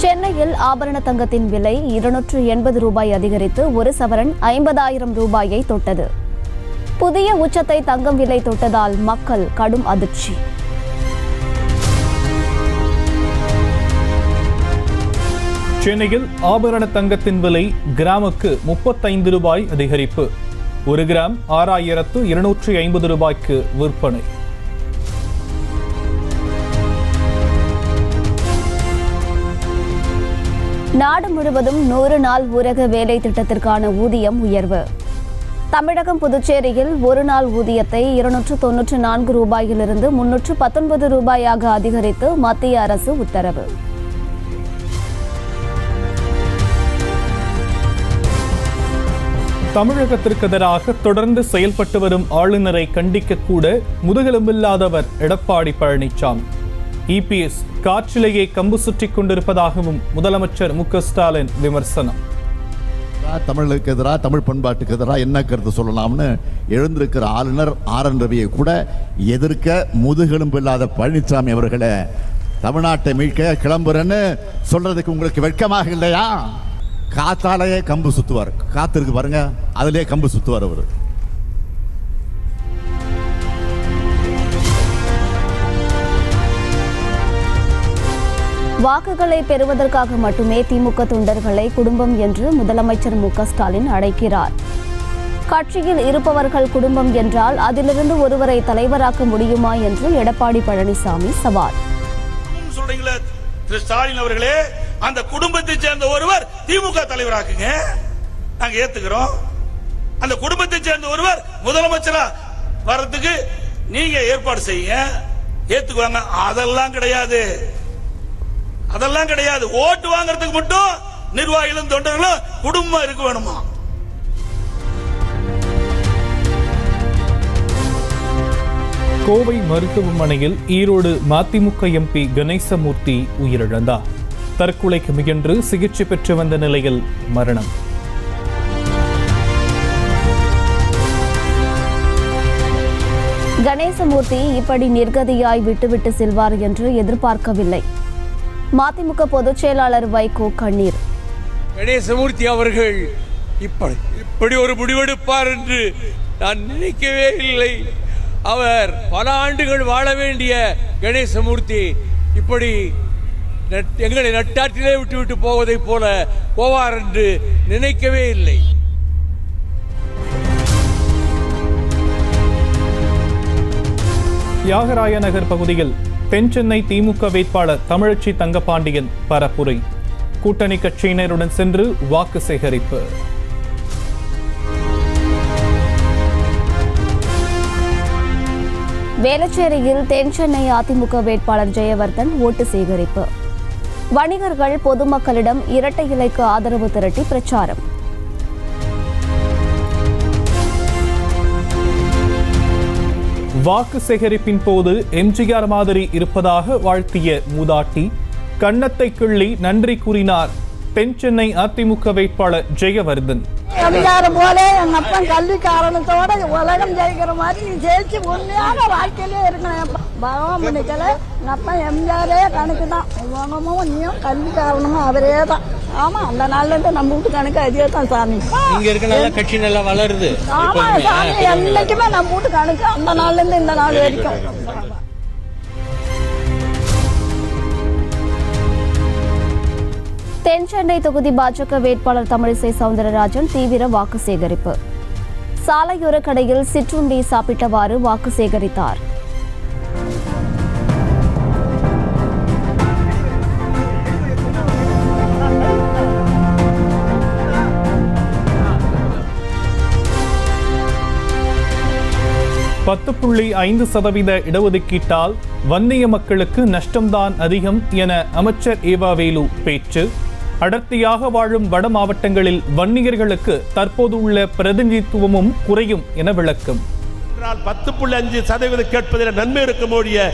சென்னையில் ஆபரண தங்கத்தின் விலை 280 ரூபாய் அதிகரித்து ஒரு சவரன் 50,000 ரூபாயை தொட்டது. புதிய உச்சத்தை தங்கம் விலை தொட்டதால் மக்கள் கடும் அதிர்ச்சி. சென்னையில் ஆபரண தங்கத்தின் விலை கிராமுக்கு 35 ரூபாய் அதிகரிப்பு. ஒரு கிராம் 6,250 ரூபாய்க்கு விற்பனை. நாடு முழுவதும் 100 நாள் ஊரக வேலை திட்டத்திற்கான ஊதியம் உயர்வு. தமிழகம் புதுச்சேரியில் ஒரு நாள் ஊதியத்தை 294 ரூபாயிலிருந்து 319 ரூபாயாக அதிகரித்து மத்திய அரசு உத்தரவு. தமிழகத்திற்கு எதிராக தொடர்ந்து செயல்பட்டு வரும் ஆளுநரை கண்டிக்க கூட முதுகெலும்பில்லாதவர் எடப்பாடி பழனிசாமி. இபிஎஸ் காற்றிலேயே கம்பு சுற்றிக் கொண்டிருப்பதாகவும் முதலமைச்சர் மு க ஸ்டாலின் விமர்சனம். தமிழுக்கு எதிராக, தமிழ் பண்பாட்டுக்கு எதிராக என்ன கருத்து சொல்லலாம்னு எழுந்திருக்கிற ஆளுநர் ஆர்.என். ரவியை கூட எதிர்க்க முதுகெலும்பு இல்லாத பழனிசாமி அவர்களை தமிழ்நாட்டை மீட்க கிளம்புறேன்னு சொல்றதுக்கு உங்களுக்கு வெட்கமாக இல்லையா? காத்தாலேயே கம்பு சுத்துவார். காத்திருக்கு பாருங்க, அதிலே கம்பு சுத்துவார் அவர். வாக்குகளை பெறுவதற்காக மட்டுமே திமுக தொண்டர்களை குடும்பம் என்று முதலமைச்சர் மு க ஸ்டாலின் அழைக்கிறார். கட்சியில் இருப்பவர்கள் குடும்பம் என்றால் அதிலிருந்து ஒருவரை தலைவராக்க முடியுமா என்று எடப்பாடி பழனிசாமி சவால். ஸ்டாலின் அவர்களே, அந்த குடும்பத்தை சேர்ந்த ஒருவர் திமுக தலைவராக்குங்க, நாங்க ஏத்துக்கிறோம். அந்த குடும்பத்தை சேர்ந்த ஒருவர் முதலமைச்சரா வர்றதுக்கு நீங்க ஏற்பாடு செய்யுங்க, ஏத்துக்குவாங்க. அதெல்லாம் கிடையாது, அதெல்லாம் கிடையாது. ஓட்டு வாங்கறதுக்கு மட்டும் நிர்வாகிகளும் தொண்டர்களும் குடும்பம் இருக்க வேணுமா? கோவை மருத்துவமனையில் ஈரோடு மதிமுக எம்பி கணேசமூர்த்தி உயிரிழந்தார். தற்கொலைக்கு முயன்று சிகிச்சை பெற்று வந்த நிலையில் மரணம். கணேசமூர்த்தி இப்படி நிர்கதியாய் விட்டுவிட்டு செல்வார் என்று எதிர்பார்க்கவில்லை. மதிமுக பொதுச் செயலாளர் வைகோ கண்ணீர். கணேசமூர்த்தி அவர்கள் இப்படி ஒரு முடிவெடுப்பார் என்று நான் நினைக்கவே இல்லை. அவர் பல ஆண்டுகள் வாழ வேண்டிய கணேசமூர்த்தி இப்படி எங்களை நட்டாற்றிலே விட்டுவிட்டு போவதை போல போவார் என்று நினைக்கவே இல்லை. தியாகராய நகர் பகுதியில் தென்சென்னை திமுக வேட்பாளர் தமிழச்சி தங்கபாண்டியன் பரப்புரை. கூட்டணி கட்சியினருடன் சென்று வாக்கு சேகரிப்பு. வேளச்சேரியில் தென்சென்னை அதிமுக வேட்பாளர் ஜெயவர்தன் ஓட்டு சேகரிப்பு. வணிகர்கள் பொதுமக்களிடம் இரட்டை இலைக்கு ஆதரவு திரட்டி பிரச்சாரம். வாக்கு சேகரிப்பின் போது எம்ஜிஆர் மாதிரி இருப்பதாக வாழ்த்திய மூதாட்டி கன்னத்தை கிள்ளி நன்றி கூறினார் தென்சென்னை அதிமுக வேட்பாளர் ஜெயவர்தன். எம்ஜிஆர் போல எங்க அப்பன் கல்வி காரணத்தோட உலகம் ஜெயிக்கிற மாதிரி நீ ஜெயிச்சு உண்மையான வாழ்க்கையிலே இருக்கணும். பகவான் பண்ணிக்கல, எங்க அப்பன் எம்ஜிஆரே கணக்கு தான். உணமும் நீயும் கல்வி காரணமும் அவரே தான். ஆமா, அந்த நாள்ல இருந்து நம்ம வீட்டு கணக்கு அதே தான் சாமி. இங்க இருக்க கட்சி நல்லா வளருது. ஆமா சாமி, என்னைக்குமே நம்ம வீட்டு கணக்கு அந்த நாள்ல இருந்து இந்த நாள் வரைக்கும். தென்சென்னை தொகுதி பாஜக வேட்பாளர் தமிழிசை சவுந்தரராஜன் தீவிர வாக்கு சேகரிப்பு. சாலையோர கடையில் சிற்றுண்டி சாப்பிட்டவாறு வாக்கு சேகரித்தார். %5 இடஒதுக்கீட்டால் வன்னிய மக்களுக்கு நஷ்டம்தான் அதிகம் என அமைச்சர் ஏவா வேலு பேச்சு. அடர்த்தியாக வாழும் வட மாவட்டங்களில் வன்னியர்களுக்கு தற்போது உள்ள பிரதிநிதித்துவமும் குறையும் என விளக்கம். 10.5% கேட்பதில் நன்மை இருக்க முடிய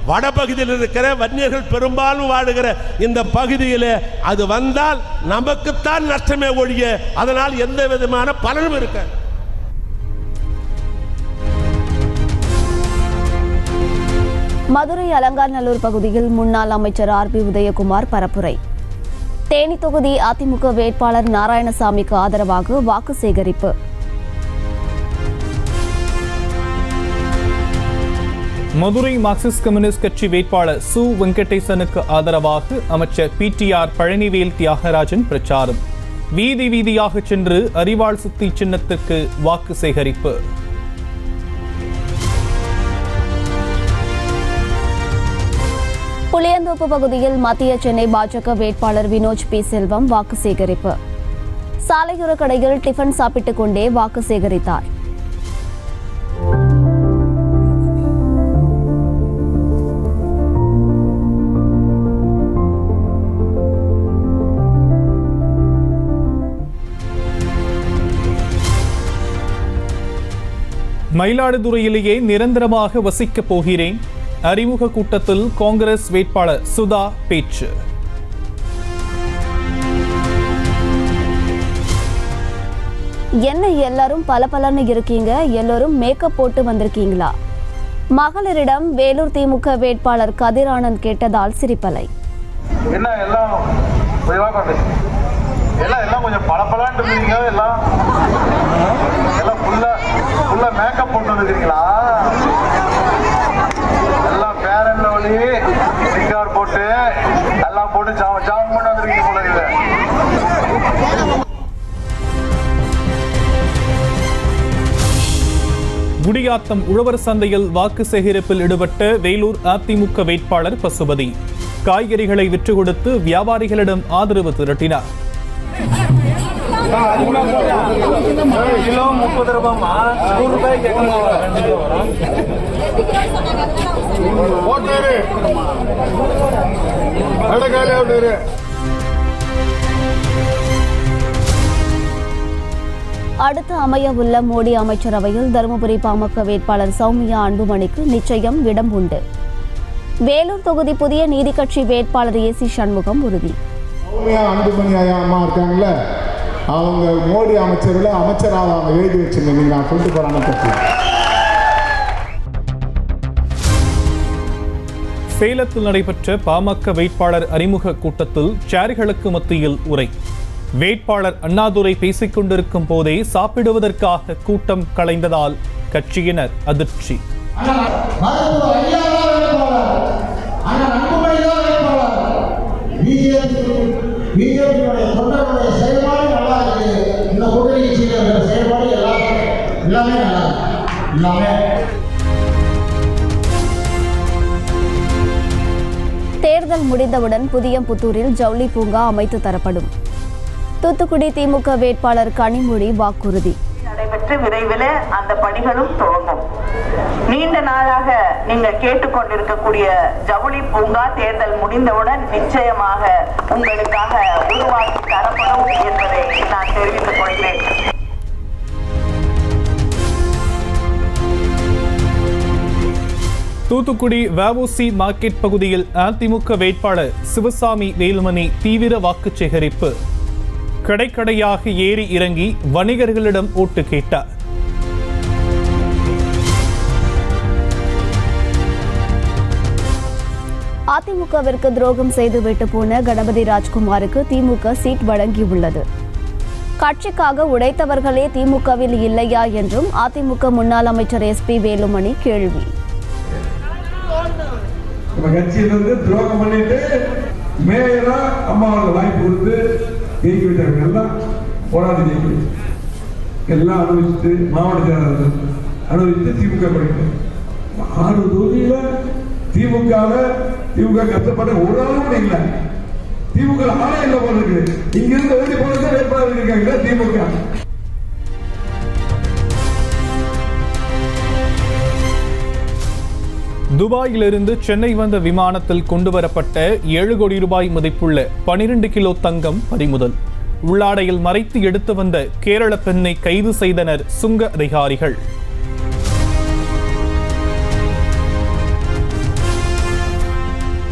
வடபகுதியில் இருக்கிற வன்னியர்கள் பெரும்பாலும் வாழுகிற இந்த பகுதியில் அது வந்தால் நமக்குத்தான் நஷ்டமே ஒழிய அதனால் எந்த விதமான பலனும் இருக்க. மதுரை அலங்காநல்லூர் பகுதியில் முன்னாள் அமைச்சர் ஆர்.பி. உதயகுமார் பரப்புரை. தேனி தொகுதி அதிமுக வேட்பாளர் நாராயணசாமிக்கு ஆதரவாக வாக்கு சேகரிப்பு. மதுரை மார்க்சிஸ்ட் கம்யூனிஸ்ட் கட்சி வேட்பாளர் சு வெங்கடேசனுக்கு ஆதரவாக அமைச்சர் PTR பழனிவேல் தியாகராஜன் பிரச்சாரம். வீதி வீதியாக சென்று அரிவாள் சுத்தி சின்னத்திற்கு வாக்கு சேகரிப்பு. புளியந்தோப்பு பகுதியில் மத்திய சென்னை பாஜக வேட்பாளர் வினோஜ் பி செல்வம் வாக்கு சேகரிப்பு. சாலையோர கடையில் டிஃபன் சாப்பிட்டுக் கொண்டே வாக்கு சேகரித்தார். மயிலாடுதுறையிலேயே நிரந்தரமாக வசிக்கப் போகிறேன். அறிமுக கூட்டத்தில் காங்கிரஸ் வேட்பாளர் சுதா பேச்சு. என்ன எல்லாரும் பலபலன்னு இருக்கீங்க, எல்லோரும் மேக்கப் போட்டு வந்திருக்கீங்களா? மகளிரிடம் வேலூர் திமுக வேட்பாளர் கதிர் ஆனந்த் கேட்டதால் சிரிப்பலை. என்ன எல்லாம் எல்லாம் கொஞ்சம் பளபளன்னு இருக்கீங்க, எல்லாம் ஃபுல்லா மேக்கப் போட்டு வந்துருக்கீங்களா? எல்லாம் ஃபேர் அண்ட் லவ்லி சிங்கார் போட்டு எல்லாம் போட்டு ஜாம் பண்ணி வந்துருக்கீங்க போல இருக்கு. குடியாத்தம் உழவர் சந்தையில் வாக்கு சேகரிப்பில் ஈடுபட்ட வேலூர் அதிமுக வேட்பாளர் பசுபதி காய்கறிகளை விற்று கொடுத்து வியாபாரிகளிடம் ஆதரவு திரட்டினார். கிலோ 30 ரூபாய்மா, 100 ரூபாய்க்கு அடுத்து அமைய உள்ள மோடி அமைச்சரவையில் தருமபுரி பாமக வேட்பாளர் சௌமியா அன்புமணிக்கு நிச்சயம் இடம் உண்டு. வேலூர் தொகுதி புதிய நீதி கட்சி வேட்பாளர் AC சண்முகம் உறுதி. சௌமியா அன்புமணி அம்மா இருக்காங்களே, அவங்க மோடி அமைச்சர்கள் அமைச்சராக அவங்க எழுதி வச்சிருந்தீங்க, நான் கொண்டு போறான்னு கட்சி. சேலத்தில் நடைபெற்ற பாமக வேட்பாளர் அறிமுக கூட்டத்தில் சேர்களுக்கு மத்தியில் உரை. வேட்பாளர் அண்ணாதுரை பேசிக் கொண்டிருக்கும் போதே சாப்பிடுவதற்காக கூட்டம் கலைந்ததால் கட்சியினர் அதிர்ச்சி. தேர்தல் முடிந்தவுடன் புதியம்புத்தூரில் ஜவுளி பூங்கா அமைத்து தரப்படும். தூத்துக்குடி திமுக வேட்பாளர் கனிமொழி வாக்குறுதி. நடைபெற்று விரைவில் அந்த பணிகளும் துவங்கும். நீண்ட நாளாக நீங்க கேட்டுக்கொண்டிருக்கக்கூடிய ஜவுளி பூங்கா தேர்தல் முடிந்தவுடன் நிச்சயமாக உங்களுக்காக உருவாக்கி தரப்படும் என்பதை நான் தெரிவித்துக் கொள்கிறேன். தூத்துக்குடி வஉசி மார்க்கெட் பகுதியில் அதிமுக வேட்பாளர் சிவசாமி வேலுமணி தீவிர வாக்கு சேகரிப்பு. கடைக்கடையாக ஏறி இறங்கி வணிகர்களிடம் ஓட்டு கேட்டார். அதிமுகவிற்கு துரோகம் செய்துவிட்டு போன கணபதி ராஜ்குமாருக்கு திமுக சீட் வழங்கியுள்ளது. கட்சிக்காக உழைத்தவர்களே திமுகவில் இல்லையா என்றும் அதிமுக முன்னாள் அமைச்சர் SP வேலுமணி கேள்வி. கட்சியிலிருந்து துரோகம் பண்ணிட்டு மேயரா அம்மாவுக்கு வாய்ப்பு கொடுத்து ஜெயிக்க வைத்தாங்க. எல்லாம் போராடி ஜெயிக்க எல்லாம் அனுபவிச்சுட்டு மாவட்ட செயலாளர் அனுபவித்து திமுக படிக்கும் 6 தொகுதியில திமுக கஷ்டப்பட்ட ஒரு ஆளும் இல்லை. திமுக ஆளே இல்லை போல இருக்கு. இங்கிருந்து ஓடி போனது வேட்பாளர் இருக்காங்க திமுக. துபாயிலிருந்து சென்னை வந்த விமானத்தில் கொண்டுவரப்பட்ட 7 கோடி ரூபாய் மதிப்புள்ள 12 கிலோ தங்கம் பறிமுதல். உள்ளாடையில் மறைத்து எடுத்து வந்த கேரள பெண்ணை கைது செய்தனர் சுங்க அதிகாரிகள்.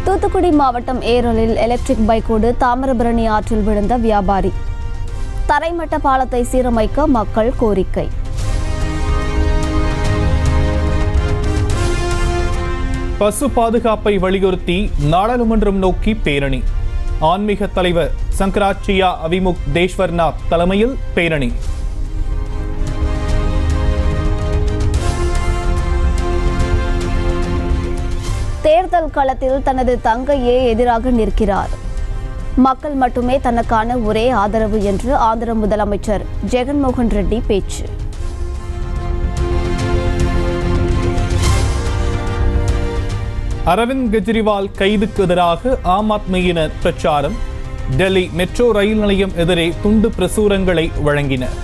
தூத்துக்குடி மாவட்டம் ஏரலில் எலக்ட்ரிக் பைக்கோடு தாமிரபரணி ஆற்றில் விழுந்த வியாபாரி. தரைமட்ட பாலத்தை சீரமைக்க மக்கள் கோரிக்கை. பசு பாதுகாப்பை வலியுறுத்தி நாடாளுமன்றம் நோக்கி பேரணி. ஆன்மீக தலைவர் சங்கராச்சியா அவிமுக் தேஸ்வர்நாத் தலைமையில் பேரணி. தேர்தல் களத்தில் தனது தங்கையே எதிராக நிற்கிறார். மக்கள் மட்டுமே தனக்கான ஒரே ஆதரவு என்று ஆந்திர முதலமைச்சர் ஜெகன்மோகன் ரெட்டி பேச்சு. அரவிந்த் கெஜ்ரிவால் கைதுக்கு எதிராக ஆம் ஆத்மியினர் பிரச்சாரம். டெல்லி மெட்ரோ ரயில் நிலையம் எதிரே துண்டு பிரசுரங்களை வழங்கினர்.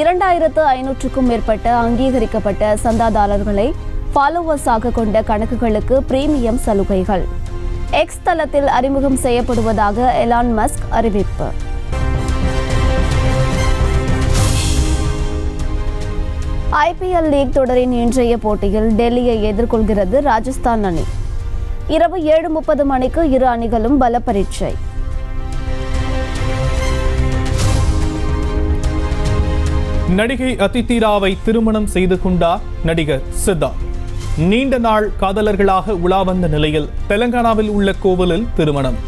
இரண்டாயிரத்து 500க்கும் மேற்பட்ட அங்கீகரிக்கப்பட்ட சந்தாதாரர்களை ஃபாலோவர்ஸாக கொண்ட கணக்குகளுக்கு பிரீமியம் சலுகைகள் எக்ஸ் தளத்தில் அறிமுகம் செய்யப்படுவதாக எலான் மஸ்க் அறிவிப்பு. IPL லீக் தொடரின் இன்றைய போட்டியில் டெல்லியை எதிர்கொள்கிறது ராஜஸ்தான் அணி. இரவு 7:30 மணிக்கு இரு அணிகளும் பல பரீட்சை. நடிகை அதித்தி ராவை திருமணம் செய்து கொண்டார் நடிகர் சித்தார்த். நீண்ட நாள் காதலர்களாக உலா வந்த நிலையில் தெலங்கானாவில் உள்ள கோவிலில் திருமணம்.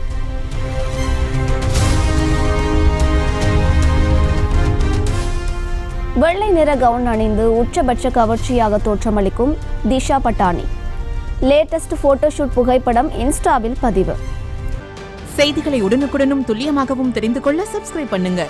வெள்ளை நிற கவுன் அணிந்து உச்சபட்ச கவர்ச்சியாக தோற்றமளிக்கும் திஷா பட்டானி. லேட்டஸ்ட் போட்டோஷூட் புகைப்படம் இன்ஸ்டாவில் பதிவு. செய்திகளை உடனுக்குடனும் துல்லியமாகவும் தெரிந்து கொள்ள சப்ஸ்கிரைப் பண்ணுங்க.